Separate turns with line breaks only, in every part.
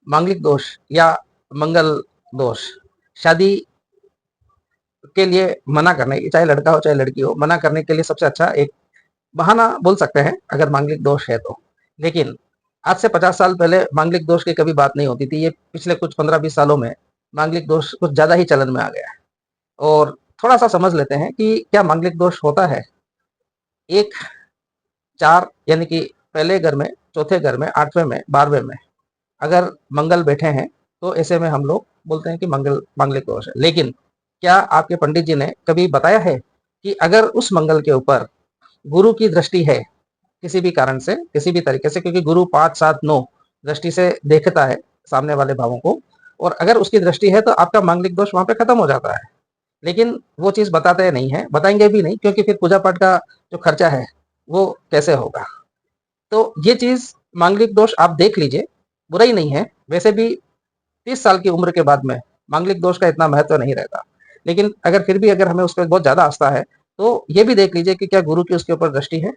मांगलिक दोष या मंगल दोष शादी के लिए मना करने की, चाहे लड़का हो चाहे लड़की हो, मना करने के लिए सबसे अच्छा एक बहाना बोल सकते हैं अगर मांगलिक दोष है तो। लेकिन आज से 50 साल पहले मांगलिक दोष की कभी बात नहीं होती थी। ये पिछले कुछ 15-20 सालों में मांगलिक दोष कुछ ज्यादा ही चलन में आ गया है। और थोड़ा सा समझ लेते हैं कि क्या मांगलिक दोष होता है। एक, चार यानी कि पहले घर में, चौथे घर में, आठवें में, 12वें में अगर मंगल बैठे हैं तो ऐसे में हम लोग बोलते हैं कि मंगल मांगलिक दोष है। लेकिन क्या आपके पंडित जी ने कभी बताया है कि अगर उस मंगल के ऊपर गुरु की दृष्टि है किसी भी कारण से, किसी भी तरीके से, क्योंकि गुरु 5, 7, 9 दृष्टि से देखता है सामने वाले भावों को, और अगर उसकी दृष्टि है तो आपका मांगलिक दोष वहां पे खत्म हो जाता है। लेकिन वो चीज बताते नहीं है, बताएंगे भी नहीं, क्योंकि फिर पूजा पाठ का जो खर्चा है वो कैसे होगा। तो ये चीज मांगलिक दोष आप देख लीजिए, बुरा ही नहीं है। वैसे भी 30 साल की उम्र के बाद में मांगलिक दोष का इतना महत्व नहीं रहता। लेकिन अगर फिर भी अगर हमें उस पर बहुत ज्यादा आस्था है तो ये भी देख लीजिए कि क्या गुरु की उसके ऊपर दृष्टि है,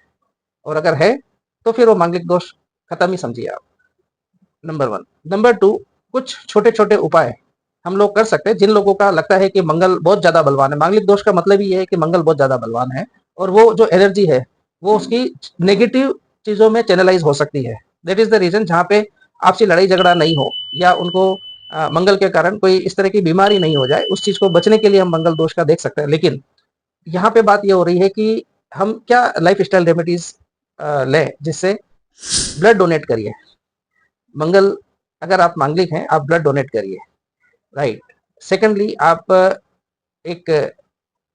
और अगर है तो फिर वो मांगलिक दोष खत्म ही समझिए आप। Number one. नंबर टू, कुछ छोटे छोटे उपाय हम लोग कर सकते हैं जिन लोगों का लगता है कि मंगल बहुत ज्यादा बलवान है। मांगलिक दोष का मतलब ही है कि मंगल बहुत ज्यादा बलवान है, और वो जो एनर्जी है वो उसकी नेगेटिव चीजों में चैनलाइज हो सकती है। दैट इज द रीजन जहाँ पे आपसी लड़ाई झगड़ा नहीं हो, या उनको मंगल के कारण कोई इस तरह की बीमारी नहीं हो जाए, उस चीज को बचने के लिए हम मंगल दोष का देख सकते हैं। लेकिन यहाँ पे बात ये हो रही है कि हम क्या लाइफ स्टाइल रेमेडीज लें, जिससे ब्लड डोनेट करिए। मंगल, अगर आप मांगलिक हैं आप ब्लड डोनेट करिए, राइट। सेकेंडली, आप एक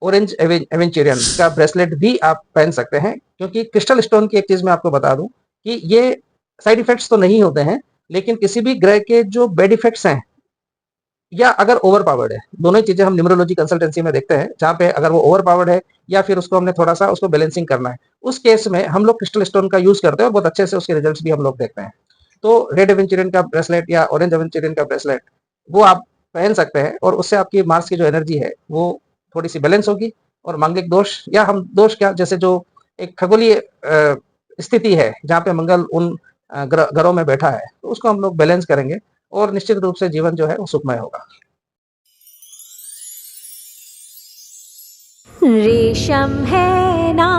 ऑरेंज एवेंचुरियन का ब्रेसलेट भी आप पहन सकते हैं, क्योंकि क्रिस्टल स्टोन की एक चीज मैं आपको बता दूं कि ये साइड इफेक्ट्स तो नहीं होते हैं, लेकिन किसी भी ग्रह के जो बैड इफेक्ट्स हैं या अगर ओवर पावर्ड है, दोनों ही चीजें हम न्यूमरोलॉजी कंसल्टेंसी में देखते हैं, जहां पे अगर वो ओवर पावर्ड है या फिर उसको हमने थोड़ा सा उसको बैलेंसिंग करना है, उस केस में हम लोग क्रिस्टल स्टोन का यूज करते हैं और बहुत अच्छे से उसके रिजल्ट्स भी हम लोग देखते हैं। तो रेड एवेंचुरियन का ब्रेसलेट या ऑरेंज एवेंचुरियन का ब्रेसलेट वो आप पहन सकते हैं, और उससे आपकी मार्स की जो एनर्जी है वो थोड़ी सी बैलेंस होगी। और मांगलिक दोष, या हम दोष क्या, जैसे जो एक खगोलीय स्थिति है जहाँ पे मंगल उन घरों में बैठा है, तो उसको हम लोग बैलेंस करेंगे, और निश्चित रूप से जीवन जो है वो सुखमय होगा।
रेशम है ना